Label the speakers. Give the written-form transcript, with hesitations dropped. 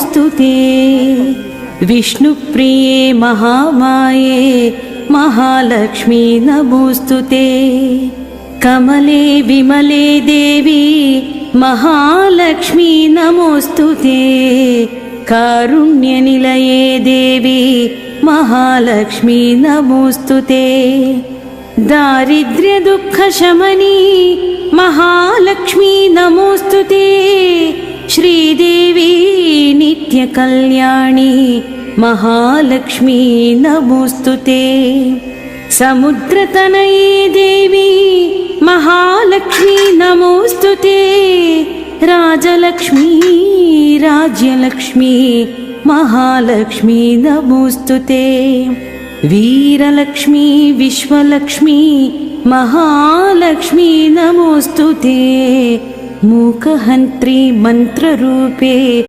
Speaker 1: नमोऽस्तु ते। विष्णुप्रिये महामाये महालक्ष्मी नमोऽस्तु ते। कमले विमले देवी महालक्ष्मी नमोऽस्तु ते। कारुण्यनिलये देवी महालक्ष्मी नमोऽस्तु ते। दारिद्र्यदुःखशमनी महालक्ष्मी नमोऽस्तु ते। श्रीदेवी नित्यकल्याणी महालक्ष्मी नमोऽस्तु ते। समुद्रतनये देवी महालक्ष्मी नमोऽस्तु ते। राजलक्ष्मी राज्यलक्ष्मी महालक्ष्मी नमोऽस्तु ते। वीरलक्ष्मी विश्वलक्ष्मी महालक्ष्मी नमोऽस्तु ते। मूकहन्त्री मन्त्ररूपे